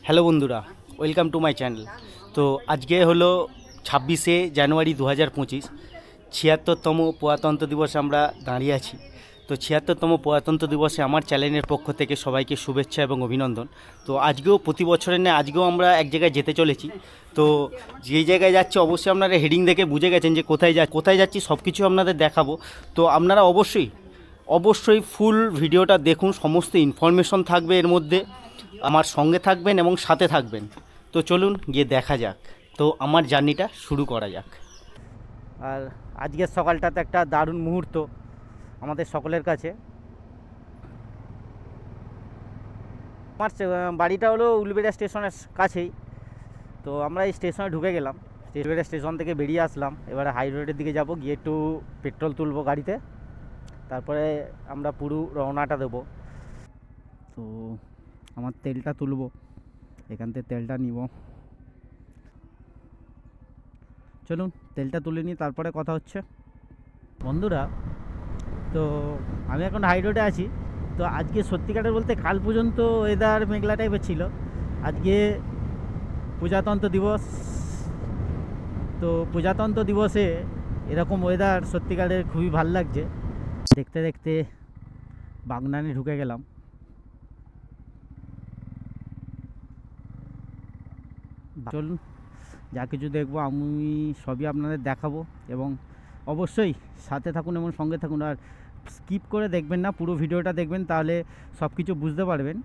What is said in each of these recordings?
Hello বন্ধুরা, welcome to my channel. তো আজকে হলো 26শে জানুয়ারি 2025, 76তম প্রজাতন্ত্র দিবসে আমরা দাঁড়িয়ে আছি। তো 76তম প্রজাতন্ত্র দিবসে আমার চ্যানেলের পক্ষ থেকে সবাইকে শুভেচ্ছা এবং অভিনন্দন। তো আজকেও প্রতি বছরের ন্যায় আজকেও আমরা এক জায়গায় যেতে চলেছি। তো যেই জায়গায় যাচ্ছি অবশ্যই আপনারা হেডিং দেখে বুঝে গেছেন যে কোথায় যাচ্ছি সব কিছু আপনাদের দেখাবো। তো আপনারা অবশ্যই ফুল ভিডিওটা দেখুন, সমস্ত ইনফরমেশন থাকবে এর মধ্যে। আমার সঙ্গে থাকবেন এবং সাথে থাকবেন। তো চলুন গিয়ে দেখা যাক, তো আমার জার্নিটা শুরু করা যাক। আর আজকের সকালটাতে একটা দারুণ মুহূর্ত আমাদের সকলের কাছে। আমার বাড়িটা হলো উলুবেড়িয়া স্টেশনের কাছেই। তো আমরা এই স্টেশনে ঢুকে গেলাম, উলুবেড়িয়া স্টেশন থেকে বেরিয়ে আসলাম। এবারে হাই রোডের দিকে যাব, গিয়ে একটু পেট্রোল তুলবো গাড়িতে, তারপরে আমরা পুরো রওনাটা দেবো। তো আমার তেলটা তুলবো, এখান থেকে তেলটা নিব। চলুন তেলটা তুলে নিই, তারপরে কথা হচ্ছে বন্ধুরা। তো আমি এখন হাই রোডে আছি। তো আজকে সত্যিকারের বলতে কাল পর্যন্ত ওয়েদার মেঘলা টাইপের ছিল, আজকে প্রজাতন্ত্র দিবস। তো প্রজাতন্ত্র দিবসে এরকম ওয়েদার সত্যিকারের খুবই ভাল লাগছে। দেখতে দেখতে বাগনানে ঢুকে গেলাম। চলুন যা কিছু দেখবো আমি সবই আপনাদের দেখাবো, এবং অবশ্যই সাথে থাকুন এবং সঙ্গে থাকুন। আর স্কিপ করে দেখবেন না, পুরো ভিডিওটা দেখবেন, তাহলে সব কিছু বুঝতে পারবেন।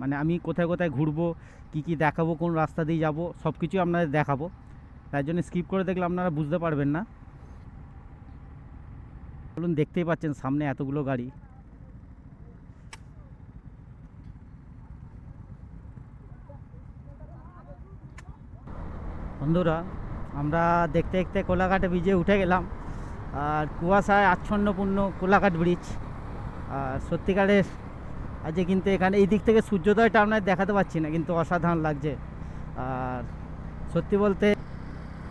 মানে আমি কোথায় কোথায় ঘুরবো, কি দেখাবো, কোন রাস্তা দিয়ে যাব, সব কিছু আপনাদের দেখাবো। তাই জন্য স্কিপ করে দেখলে আপনারা বুঝতে পারবেন না। বলুন, দেখতেই পাচ্ছেন সামনে এতগুলো গাড়ি। বন্ধুরা, আমরা দেখতে দেখতে কোলাঘাটে ব্রিজে উঠে গেলাম। আর কুয়াশায় আচ্ছন্নপূর্ণ কোলাঘাট ব্রিজ। আর সত্যিকারের আজকে কিন্তু এখানে এই দিক থেকে সূর্যোদয়টা আপনার দেখাতে পাচ্ছি না, কিন্তু অসাধারণ লাগছে। আর সত্যি বলতে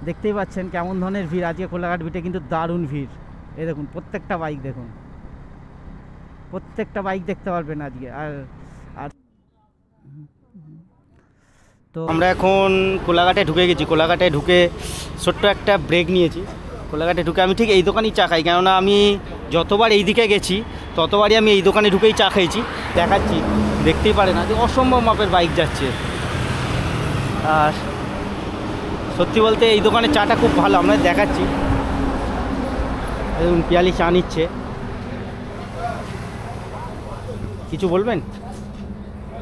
দেখতেই পাচ্ছেন কেমন ধরনের ভিড় আজকে কোলাঘাট ব্রিজে, কিন্তু দারুণ ভিড়। এই দেখুন প্রত্যেকটা বাইক, দেখুন প্রত্যেকটা বাইক দেখতে পারবেন আজকে। আর তো আমরা এখন কোলাঘাটে ঢুকে গেছি। কোলাঘাটে ঢুকে ছোট্ট একটা ব্রেক নিয়েছি। কোলাঘাটে ঢুকে আমি ঠিক এই দোকানেই চা খাই, কেননা আমি যতবার এই দিকে গেছি ততবারই আমি এই দোকানে ঢুকেই চা খাইছি। দেখাচ্ছি, দেখতেই পারেন আজ অসম্ভব মাপের বাইক যাচ্ছে। আর সত্যি বলতে এই দোকানে চাটা খুব ভালো, আমরা দেখাচ্ছি। দেখুন পিয়ালি চা নিচ্ছে। কিছু বলবেন?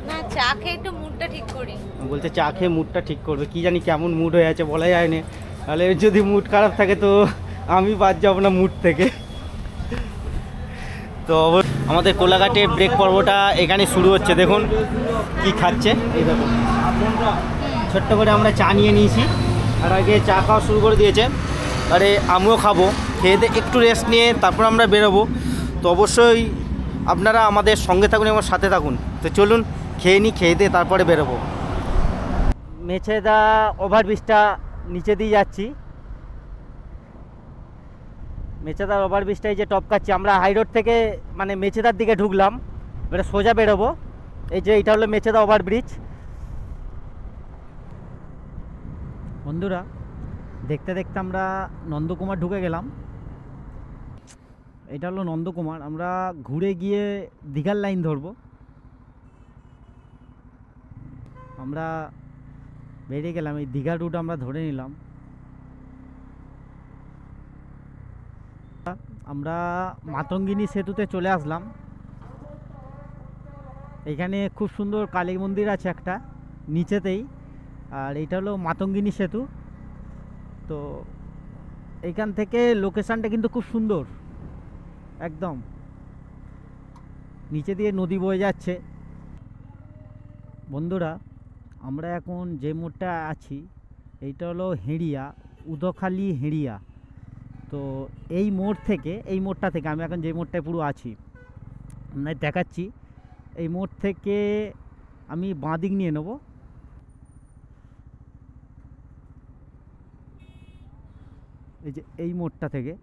না, চা খেয়ে একটু মুডটা ঠিক করি। বলতে চা খেয়ে মুডটা ঠিক করবে, কি জানি কেমন মুড হয়ে আছে বলা যায় না। তাহলে যদি মুড খারাপ থাকে তো আমি বাদ যাবো না মুড থেকে। তো আমাদের কোলাঘাটের ব্রেক পর্বটা এখানে শুরু হচ্ছে। দেখুন কি খাচ্ছে, এই দেখুন ছোট্ট করে আমরা চা নিয়ে নিয়েছি, আর আগে চা খাওয়া শুরু করে দিয়েছে। আরে আমিও খাবো, খেয়ে দিয়ে একটু রেস্ট নিয়ে তারপর আমরা বেরোবো। তো অবশ্যই আপনারা আমাদের সঙ্গে থাকুন এবং সাথে থাকুন। তো চলুন খেয়ে নিই, খেয়ে দিয়ে তারপরে বেরোবো। মেছেদা ওভারব্রিজটা নিচে দিয়ে যাচ্ছি। মেছেদার ওভারব্রিজটাই যে টপকাচ্ছি আমরা। হাই রোড থেকে মানে মেছেদার দিকে ঢুকলাম, এবারে সোজা বেরোবো। এই যে এটা হলো মেছেদা ওভারব্রিজ। বন্ধুরা, দেখতে দেখতে আমরা নন্দকুমার ঢুকে গেলাম। এটা হলো নন্দকুমার। আমরা ঘুরে গিয়ে দীঘার লাইন ধরবো। আমরা বেরিয়ে গেলাম, এই দীঘা রুট আমরা ধরে নিলাম। আমরা মাতঙ্গিনী সেতুতে চলে আসলাম। এখানে খুব সুন্দর কালী মন্দির আছে একটা নিচেতেই। আর এইটা হলো মাতঙ্গিনী সেতু। তো এইখান থেকে লোকেশানটা কিন্তু খুব সুন্দর, একদম নিচে দিয়ে নদী বয়ে যাচ্ছে। বন্ধুরা, আমরা এখন যে মোড়টা আছি এইটা হলো হেড়িয়া, উদখালি হেড়িয়া। তো এই মোড়টা থেকে আমি এখন যে মোড়টায় পুরো আছি আপনার দেখাচ্ছি। এই মোড় থেকে আমি বাঁ দিক নিয়ে নেব। এই যে এই মোড়টা থেকে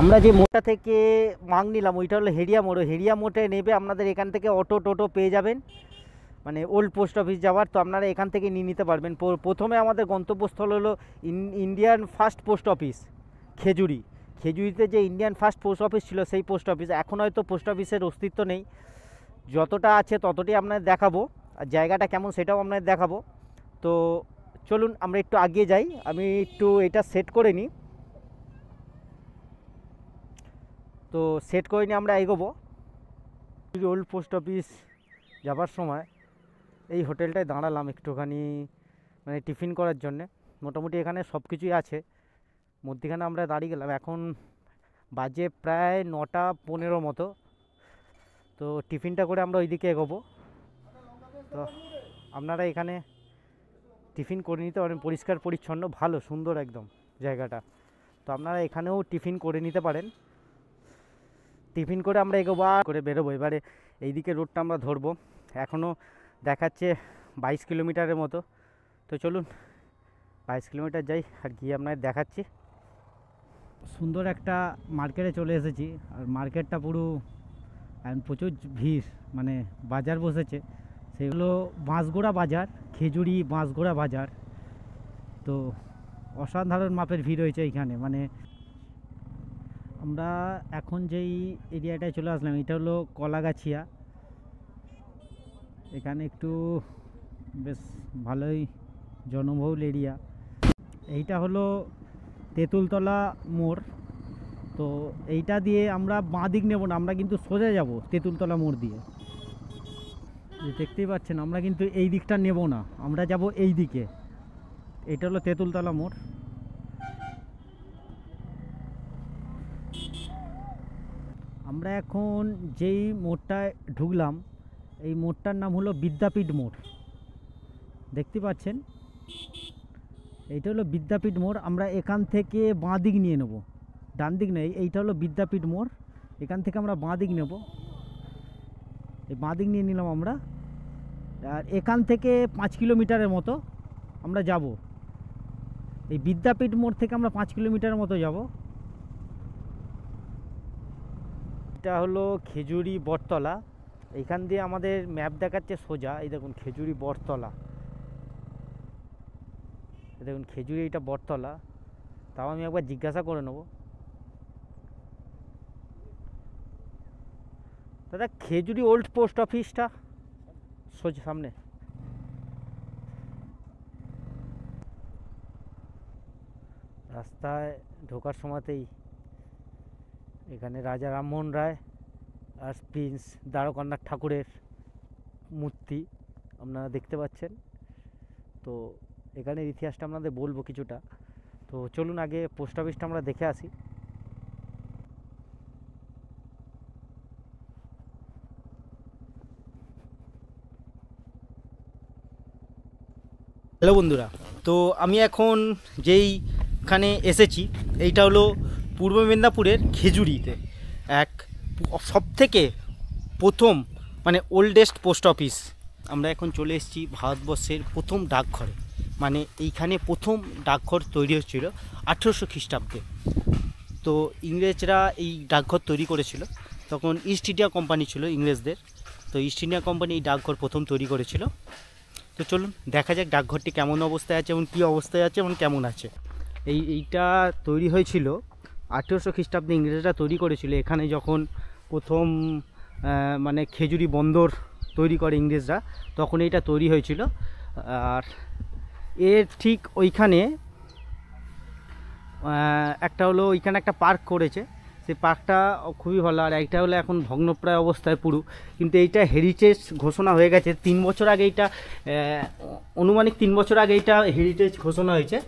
আমরা যে মোড়টা থেকে মাং নিলাম ওইটা হলো হেরিয়া মোড়। হেরিয়া মোড়ে নেবে আপনাদের এখান থেকে অটো টোটো পেয়ে যাবেন, মানে ওল্ড পোস্ট অফিস যাওয়ার। তো আপনারা এখান থেকে নিয়ে নিতে পারবেন। প্রথমে আমাদের গন্তব্যস্থল হলো Indian first post office Khejuri. খেজুরিতে যে ইন্ডিয়ান ফার্স্ট পোস্ট অফিস ছিল সেই পোস্ট অফিস, এখন হয়তো পোস্ট অফিসের অস্তিত্ব নেই। যতটা আছে ততটাই আপনাদের দেখাবো, আর জায়গাটা কেমন সেটাও আপনাদের দেখাবো। তো চলুন আমরা একটু এগিয়ে যাই, আমি একটু এটা সেট করে নিই। তো সেট করে নিয়ে আমরা এগোবো। ওল্ড পোস্ট অফিস যাবার সময় এই হোটেলটায় দাঁড়ালাম একটুখানি, মানে টিফিন করার জন্যে। মোটামুটি এখানে সব কিছুই আছে, মধ্যিখানে আমরা দাঁড়িয়ে গেলাম। এখন বাজে প্রায় 9:15 মতো। তো টিফিনটা করে আমরা ওইদিকে এগোবো। তো আপনারা এখানে টিফিন করে নিতে পারেন, পরিষ্কার পরিচ্ছন্ন, ভালো সুন্দর একদম জায়গাটা। তো আপনারা এখানেও টিফিন করে নিতে পারেন। টিফিন করে আমরা এগোবো করে বেরোবো। এবারে এইদিকে রোডটা আমরা ধরবো, এখনও দেখাচ্ছে 22 কিলোমিটারের মতো। তো চলুন 22 কিলোমিটার যাই আর গিয়ে আপনাদের দেখাচ্ছি। সুন্দর একটা মার্কেটে চলে এসেছি, আর মার্কেটটা পুরো প্রচুর ভিড়, মানে বাজার বসেছে। সেগুলো বাঁশগোড়া বাজার, খেজুরি বাঁশগোড়া বাজার। তো অসাধারণ মাপের ভিড় হয়েছে এইখানে। মানে আমরা এখন যেই এরিয়াটায় চলে আসলাম এটা হলো কলাগাছিয়া। এখানে একটু বেশ ভালোই জনবহুল এরিয়া। এইটা হলো তেঁতুলতলা মোড়। তো এইটা দিয়ে আমরা বাঁ দিক নেব না, আমরা কিন্তু সোজা যাব তেঁতুলতলা মোড় দিয়ে। দেখতেই পাচ্ছেন আমরা কিন্তু এই দিকটা নেব না, আমরা যাব এই দিকে। এটা হলো তেঁতুলতলা মোড়। আমরা এখন যেই মোড়টায় ঢুকলাম এই মোড়টার নাম হলো বিদ্যাপীঠ মোড়। দেখতে পাচ্ছেন এইটা হলো বিদ্যাপীঠ মোড়। আমরা এখান থেকে বাঁ দিক নিয়ে নেব, ডান দিক নেই। এইটা হলো বিদ্যাপীঠ মোড়, এখান থেকে আমরা বাঁ দিক নেব। এই বাঁ দিক নিয়ে নিলাম আমরা। আর এখান থেকে 5 কিলোমিটারের মতো আমরা যাব। এই বিদ্যাপীঠ মোড় থেকে আমরা 5 কিলোমিটারের মতো যাব। এটা হলো খেজুরি বটতলা। এইখান দিয়ে আমাদের ম্যাপ দেখাচ্ছে সোজা। এই দেখুন খেজুরি বটতলা, দেখুন খেজুরি এটা বটতলা। তাও আমি একবার জিজ্ঞাসা করে নেব, দাদা খেজুরি ওল্ড পোস্ট অফিসটা সোজা সামনে। রাস্তায় ঢোকার সময়তেই এখানে রাজা রামমোহন রায় আর প্রিন্স দ্বারকানাথ ঠাকুরের মূর্তি আপনারা দেখতে পাচ্ছেন। তো এখানের ইতিহাসটা আপনাদের বলবো কিছুটা। তো চলুন আগে পোস্ট অফিসটা আমরা দেখে আসি। হ্যালো বন্ধুরা, তো আমি এখন যেইখানে এসেছি এইটা হলো পূর্ব মেদিনীপুরের খেজুরিতে এক সবথেকে প্রথম মানে ওল্ডেস্ট পোস্ট অফিস। আমরা এখন চলে এসেছি ভারতবর্ষের প্রথম ডাকঘরে। মানে এইখানে প্রথম ডাকঘর তৈরি হচ্ছিল 1800 খ্রিস্টাব্দে। তো ইংরেজরা এই ডাকঘর তৈরি করেছিল, তখন ইস্ট ইন্ডিয়া কোম্পানি ছিল ইংরেজদের। তো ইস্ট ইন্ডিয়া কোম্পানি এই ডাকঘর প্রথম তৈরি করেছিল। তো চলুন দেখা যাক ডাকঘরটি কেমন অবস্থায় আছে এবং কী অবস্থায় আছে এবং কেমন আছে। এইটা তৈরি হয়েছিল 1800 খ্রিস্টাব্দে, ইংরেজরা তৈরি করেছিল। এখানে যখন প্রথম মানে খেজুরি বন্দর তৈরি করে ইংরেজরা, তখন এইটা তৈরি হয়েছিল। আর এর ঠিক ওইখানে একটা হলো ওইখানে একটা পার্ক করেছে, সেই পার্কটা খুবই ভালো। আর এইটা হলো এখন ভগ্নপ্রায় অবস্থায় পুরো, কিন্তু এইটা হেরিটেজ ঘোষণা হয়ে গেছে 3 বছর আগে। এইটা আনুমানিক 3 বছর আগে এইটা হেরিটেজ ঘোষণা হয়েছে,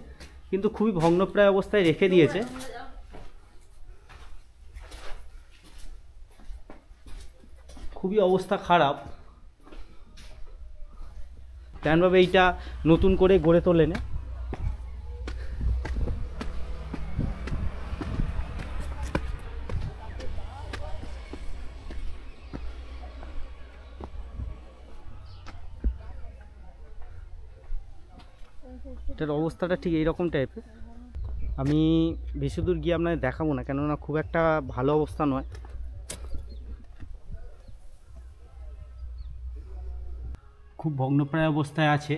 কিন্তু খুবই ভগ্নপ্রায় অবস্থায় রেখে দিয়েছে। খুবই অবস্থা খারাপ, তেমনভাবে এইটা নতুন করে গড়ে তোলেন। এটার অবস্থাটা ঠিক এইরকম টাইপের। আমি বেশি দূর গিয়ে আপনাদের দেখাবো না, কেননা খুব একটা ভালো অবস্থা নয়। খুব ভগ্নপ্রায় অবস্থায় আছে।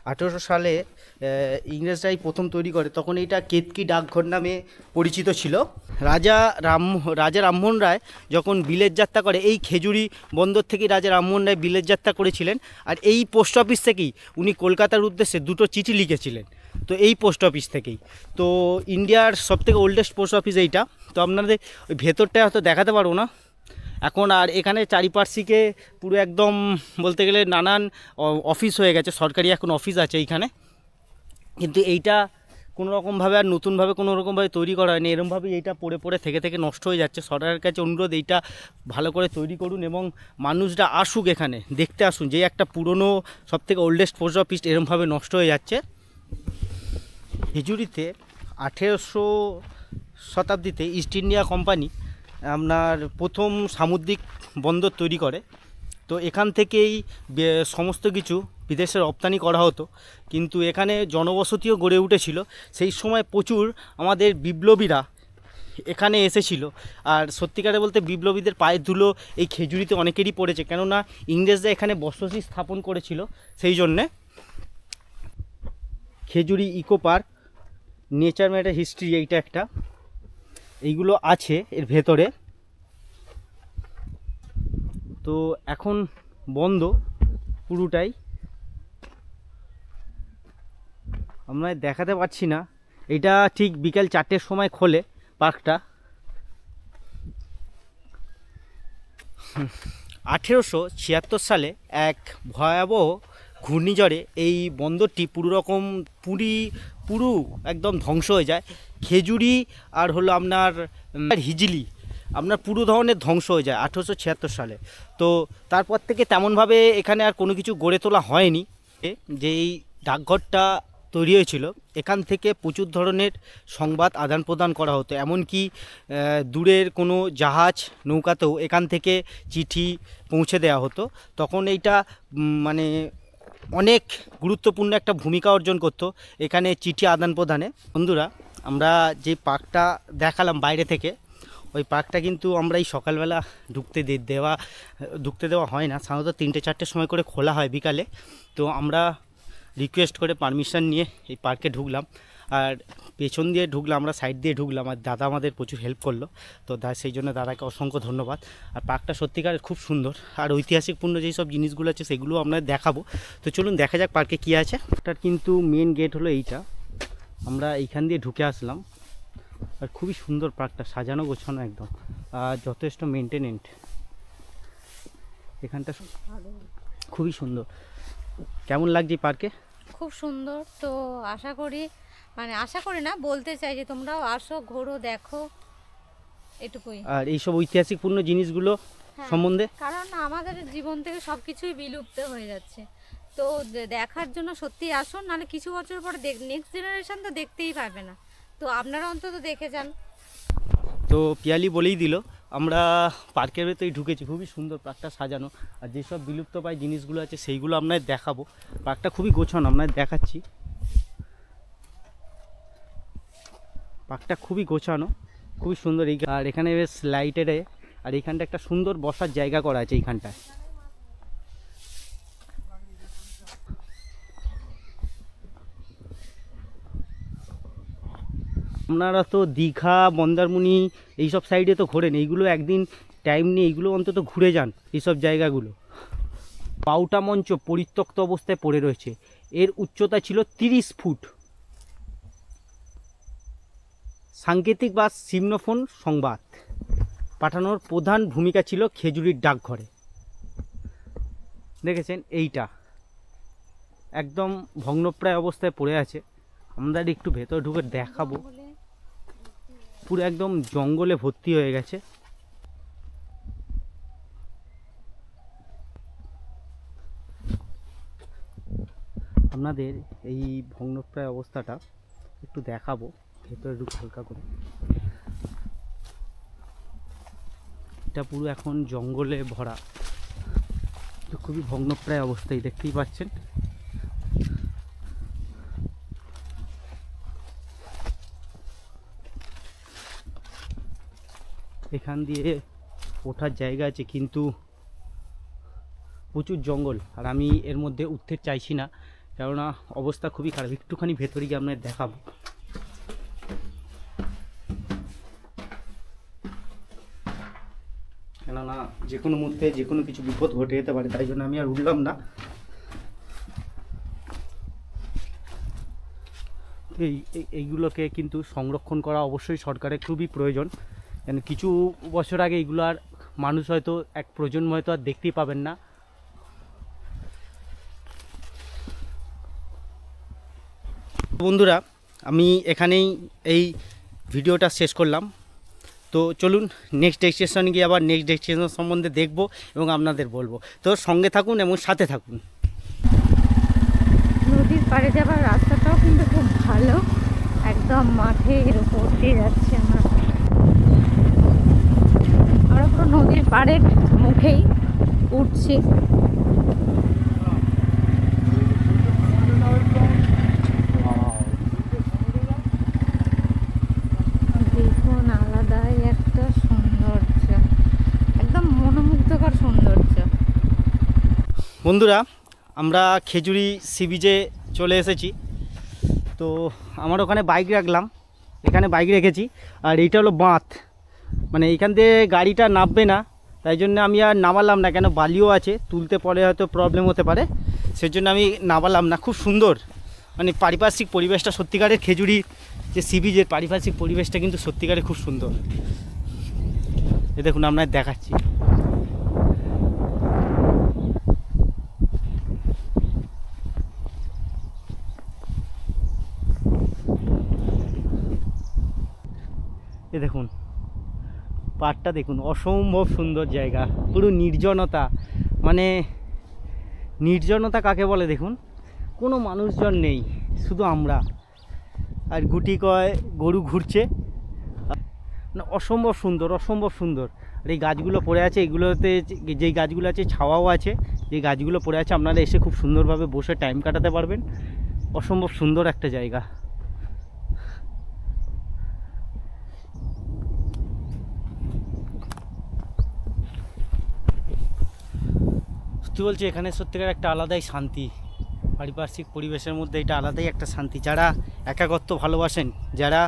আঠেরোশো সালে ইংরেজরাই প্রথম তৈরি করে, তখন এইটা কেতকি ডাকঘর নামে পরিচিত ছিল। রাজা রামমোহন রায় যখন বিলেত যাত্রা করে, এই খেজুরি বন্দর থেকেই রাজা রামমোহন রায় বিলেত যাত্রা করেছিলেন। আর এই পোস্ট অফিস থেকেই উনি কলকাতার উদ্দেশ্যে 2টো চিঠি লিখেছিলেন, তো এই পোস্ট অফিস থেকেই। তো ইন্ডিয়ার সবথেকে ওল্ডেস্ট পোস্ট অফিস এইটা। তো আপনাদের ওই ভেতরটা হয়তো দেখাতে পারবো না এখন। আর এখানে চারিপার্শ্বিকে পুরো একদম বলতে গেলে নানান অফিস হয়ে গেছে, সরকারি এখন অফিস আছে এইখানে। কিন্তু এইটা কোনো রকমভাবে আর নতুনভাবে কোনো রকমভাবে তৈরি করা হয়নি, এরকমভাবেই এইটা পড়ে পড়ে থেকে থেকে নষ্ট হয়ে যাচ্ছে। সরকারের কাছে অনুরোধ, এইটা ভালো করে তৈরি করুন এবং মানুষরা আসুক, এখানে দেখতে আসুন যে একটা পুরনো সবথেকে ওল্ডেস্ট পোস্ট অফিস এরকমভাবে নষ্ট হয়ে যাচ্ছে। খেজুরিতে 1800 শতাব্দীতে ইস্ট ইন্ডিয়া কোম্পানি আপনার প্রথম সামুদ্রিক বন্দর তৈরি করে। তো এখান থেকেই সমস্ত কিছু বিদেশে রপ্তানি করা হতো, কিন্তু এখানে জনবসতিও গড়ে উঠেছিল। সেই সময় প্রচুর আমাদের বিপ্লবীরা এখানে এসেছিল। আর সত্যিকারে বলতে বিপ্লবীদের পায়ের ধুলো এই খেজুরিতে অনেকেরই পড়েছে, কেননা ইংরেজরা এখানে বসতি স্থাপন করেছিল। সেই জন্যে Khejuri eco park, nature matter history, এইটা একটা, এইগুলো আছে এর ভেতরে। তো এখন বন্ধ পুরোটাই, আমরা দেখাতে পারছি না। এটা ঠিক বিকাল 4টের সময় খোলে পার্কটা। 1876 সালে এক ভয়াবহ ঘূর্ণিঝড়ে এই বন্দরটি পুরো একদম ধ্বংস হয়ে যায়। খেজুরি আর হলো আপনার হিজলি আপনার পুরো ধরনের ধ্বংস হয়ে যায় 1876 সালে। তো তারপর থেকে তেমনভাবে এখানে আর কোনো কিছু গড়ে তোলা হয়নি। যে এই ডাকঘরটা তৈরি হয়েছিল, এখান থেকে প্রচুর ধরনের সংবাদ আদান প্রদান করা হতো। এমনকি দূরের কোনো জাহাজ নৌকাতেও এখান থেকে চিঠি পৌঁছে দেওয়া হতো। তখন এইটা মানে অনেক গুরুত্বপূর্ণ একটা ভূমিকা অর্জন করতো এখানে চিঠি আদান প্রদানে। বন্ধুরা, আমরা যে পার্কটা দেখালাম বাইরে থেকে, ওই পার্কটা কিন্তু আমরা এই সকালবেলা ঢুকতে দেওয়া হয় না। সাধারণত 3টে-4টের সময় করে খোলা হয় বিকালে। তো আমরা রিকোয়েস্ট করে পারমিশন নিয়ে এই পার্কে ঢুকলাম, আর পেছন দিয়ে ঢুকলাম, আমরা সাইড দিয়ে ঢুকলাম। আর দাদা আমাদের প্রচুর হেল্প করলো, তো সেই জন্য দাদাকে অসংখ্য ধন্যবাদ। আর পার্কটা সত্যিকার খুব সুন্দর, আর ঐতিহাসিকপূর্ণ যেই সব জিনিসগুলো আছে সেগুলো আপনাদের দেখাবো। তো চলুন দেখা যাক পার্কে কী আছে। ওটার কিন্তু মেন গেট হলো এইটা, আমরা এইখান দিয়ে ঢুকে আসলাম। আর খুবই সুন্দর পার্কটা, সাজানো গোছানো একদম, আর যথেষ্ট মেনটেনেন্ট। এখানটা খুবই সুন্দর। কেমন লাগছে পার্কে? খুব সুন্দর। তো আশা করি না, বলতে চাই যে তোমরাও আসো, ঘোরো, দেখো, এটুকুই। আর এইসব ঐতিহাসিকপূর্ণ জিনিসগুলো সম্বন্ধে, কারণ আমাদের জীবন থেকে সব কিছুই বিলুপ্ত হয়ে যাচ্ছে। তো দেখার জন্য সত্যি আসুন, নাহলে কিছু বছর পরে নেক্সট জেনারেশন তো দেখতেই পারবে না। তো আপনারা অন্তত দেখে যান। তো পিয়ালি বলেই দিল, আমরা পার্কের ভেতরেই ঢুকেছি। খুবই সুন্দর পার্কটা সাজানো, আর যেসব বিলুপ্তপ্রায় জিনিসগুলো আছে সেইগুলো আপনাদের দেখাবো। পার্কটা খুবই গোছানো, আপনাদের দেখাচ্ছি। পার্কটা খুবই গোছানো, খুবই সুন্দর। আর এখানে বেশ লাইটের, আর এইখানটা একটা সুন্দর বসার জায়গা করা আছে এইখানটায়। আপনারা তো দীঘা, মন্দারমণি এইসব সাইডে তো ঘোরেন, এইগুলো একদিন টাইম নিয়ে এইগুলো অন্তত ঘুরে যান এইসব জায়গাগুলো। পাউটা মঞ্চ পরিত্যক্ত অবস্থায় পড়ে রয়েছে, এর উচ্চতা ছিল 30 ফুট। সাংকেতিক বা সিমনোফোন সংবাদ পাঠানোর প্রধান ভূমিকা ছিল খেজুরির ডাকঘরে। দেখেছেন, এইটা একদম ভগ্নপ্রায় অবস্থায় পড়ে আছে। আমরা একটু ভেতরে ঢুকে দেখাবো। পুরো একদম জঙ্গলে ভর্তি হয়ে গেছে। আপনাদের এই ভগ্নপ্রায় অবস্থাটা একটু দেখাবো, ভেতরে ঢুকে হালকা করে। এটা পুরো এখন জঙ্গলে ভরা, দুঃখ খুবই ভগ্নপ্রায় অবস্থায়, দেখতেই পাচ্ছেন। এখান দিয়ে ওঠার জায়গা আছে কিন্তু প্রচুর জঙ্গল, আর আমি এর মধ্যে উঠতে চাইছি না, কেননা অবস্থা খুবই খারাপ। একটুখানি ভেতরে গিয়ে আপনাদের দেখাবো। কেননা যে কোনো মুহূর্তে যে কোনো কিছু বিপদ ঘটে যেতে পারে, তাই জন্য আমি আর উঠলাম না। এইগুলোকে কিন্তু সংরক্ষণ করা অবশ্যই সরকারের খুবই প্রয়োজন। কেন কিছু বছর আগে এগুলো আর মানুষ হয়তো এক প্রজন্ম হয়তো আর দেখতেই পাবেন না। বন্ধুরা, আমি এখানেই এই ভিডিওটা শেষ করলাম। তো চলুন নেক্সট ডেস্টিনেশন গিয়ে আবার নেক্সট ডেস্টিনেশন সম্বন্ধে দেখব এবং আপনাদের বলবো। তো সঙ্গে থাকুন এবং সাথে থাকুন। নদীর পাড়ে যাবার রাস্তাটাও কিন্তু খুব ভালো, একদম মাঠের উপর দিয়ে যাচ্ছি আমরা পুরো নদীর পাড়ের মুখেই উঠছি। দেখুন আলাদাই একটা সৌন্দর্য, একদম মনোমুগ্ধকর সৌন্দর্য। বন্ধুরা, আমরা খেজুরি সি বিচে চলে এসেছি। তো আমার ওখানে বাইক রাখলাম, এখানে বাইক রেখেছি, আর এইটা হলো বাঁধ, মানে এইখান থেকে গাড়িটা নামবে না, তাই জন্য আমি আর নামালাম না। কেন বালিও আছে, তুলতে পরে হয়তো প্রবলেম হতে পারে, সেজন্য আমি নামালাম না। খুব সুন্দর, মানে পারিপার্শ্বিক পরিবেশটা সত্যিকারের খেজুরি যে সি বিচের পারিপার্শ্বিক পরিবেশটা কিন্তু সত্যিকারে খুব সুন্দর। এ দেখুন আপনাদের দেখাচ্ছি। এ দেখুন পাড়টা দেখুন, অসম্ভব সুন্দর জায়গা, পুরো নির্জনতা। মানে নির্জনতা কাকে বলে দেখুন, কোনো মানুষজন নেই, শুধু আমরা আর গুটি কয় গরু ঘুরছে। মানে অসম্ভব সুন্দর, অসম্ভব সুন্দর। আর এই গাছগুলো পড়ে আছে, এগুলোতে যেই গাছগুলো আছে ছাওয়াও আছে, যেই গাছগুলো পড়ে আছে আপনারা এসে খুব সুন্দরভাবে বসে টাইম কাটাতে পারবেন। অসম্ভব সুন্দর একটা জায়গা। সত্যি বলছি, এখানে সত্যিকার একটা আলাদাই শান্তি, পারিপার্শ্বিক পরিবেশের মধ্যে এটা আলাদাই একটা শান্তি। যারা একাকত্ব ভালোবাসেন, যারা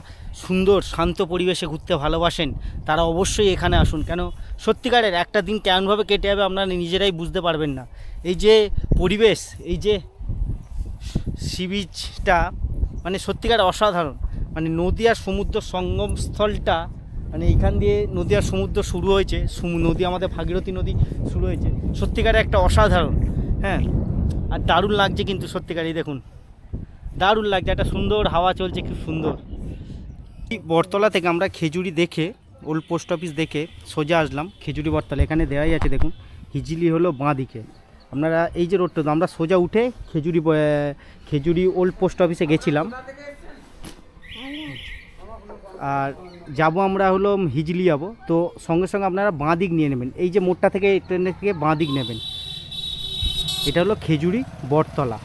সুন্দর শান্ত পরিবেশে ঘুরতে ভালোবাসেন, তারা অবশ্যই এখানে আসুন। কেন সত্যিকারের একটা দিন কেমনভাবে কেটে যাবে আপনারা নিজেরাই বুঝতে পারবেন না। এই যে পরিবেশ, এই যে সি বিচটা, মানে সত্যিকার অসাধারণ। মানে নদী আর সমুদ্র সঙ্গমস্থলটা, মানে এইখান দিয়ে নদী আর সমুদ্র শুরু হয়েছে, নদী আমাদের ভাগীরথী নদী শুরু হয়েছে, সত্যিকারে একটা অসাধারণ। হ্যাঁ, আর দারুণ লাগছে কিন্তু সত্যিকারই, দেখুন দারুণ লাগছে, একটা সুন্দর হাওয়া চলছে, খুব সুন্দর। বটতলা থেকে আমরা খেজুরি দেখে, ওল্ড পোস্ট অফিস দেখে সোজা আসলাম খেজুরি বটতলা। এখানে দেওয়াই আছে দেখুন, হিজলি হলো বাঁ দিকে। আপনারা এই যে রোডটা, আমরা সোজা উঠে খেজুরি ওল্ড পোস্ট অফিসে গেছিলাম, আর যাব আমরা হলো হিজলি যাব। তো সঙ্গে সঙ্গে আপনারা বাঁ দিক নিয়ে নেবেন, এই যে মোড়টা থেকে ট্রেনের থেকে বাঁ দিক নেবেন। এটা হলো খেজুরি বটতলা।